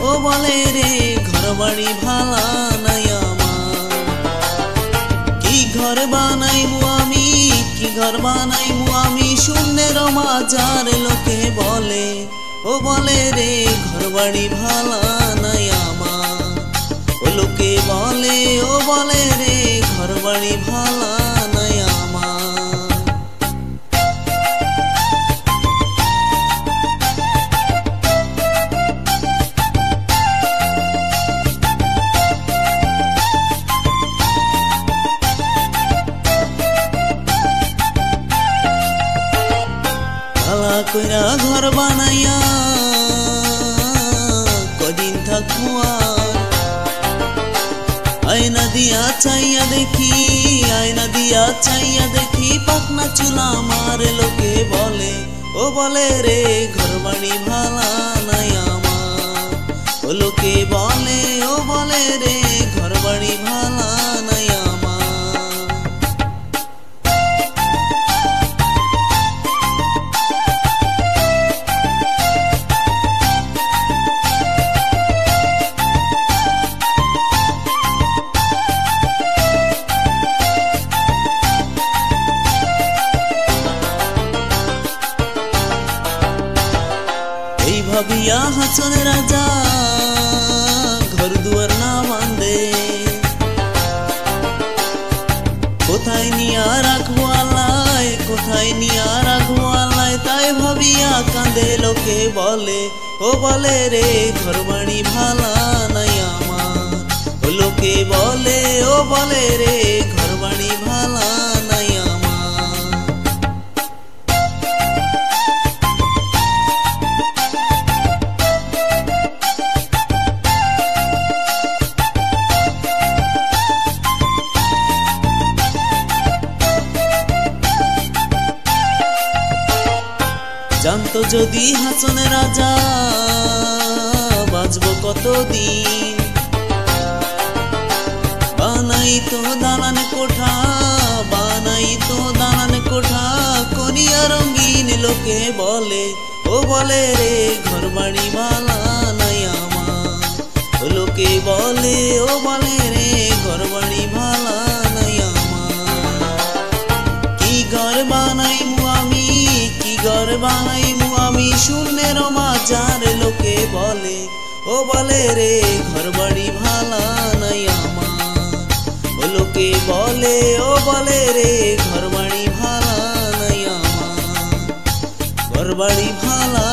ও বলে রে ঘর বাড়ি ভালা নাই আমার। কি ঘর বানাইমু আমি, কি ঘর বানাইমু আমি, শূন্যের মাঝার লোকে বলে ও বলে রে ঘর বাড়ি ভালা নাই আমার। ও লোকে বলে ও বলে রে ঘর বাড়ি ভালা নাই আমার। ভালা কইরা ঘর বানাইয়া কদিন থাকবো আর। আয়না দিয়া চাইয়া দেখি, আয়না দিয়া চাইয়া দেখি, পাকনা চুলা আমার লোকে বলে ও বলে রে ঘর বাড়ি ভালা নাই আমার। ও লোকে বলে ও বলে রে ঘর বাড়ি ভালা নাই আমার। এই ভাবিয়া হাসন রাজা ঘর দুয়ার না বাঁধে, কোথায় নিয়া রাখবো আল্লাহ, কোথায় নিয়া রাখবো আল্লাহ। তাই ভাবিয়া কাঁদে লোকে বলে ও বলে রে ঘর বাড়ি ভালা নাই আমার। ও লোকে বলে ও বলে রে ঘর বাড়ি ভালা নাই আমার। জানতো যদি হাসন রাজা বাঁচবো কতদিন, বানাই তো দালান কোঠা, বানাই তো দালান কোঠা, করিয়া রঙিন লোকে বলে ও বলে রে ঘর বাড়ি ভালা নাই আমার। ও লোকে বলে ও বলে রে ঘর বাড়ি ভালা নাই আমার। কি ঘর বানাইমু আমি, কি ঘর বানাইমু আমি, শূন্যের মাঝার লোকে বলে ও বলে রে ঘর বাড়ি ভালা নাই আমার। ও লোকে বলে ও বলে রে ঘর বাড়ি ভালা নাই আমার। ঘর বাড়ি ভালা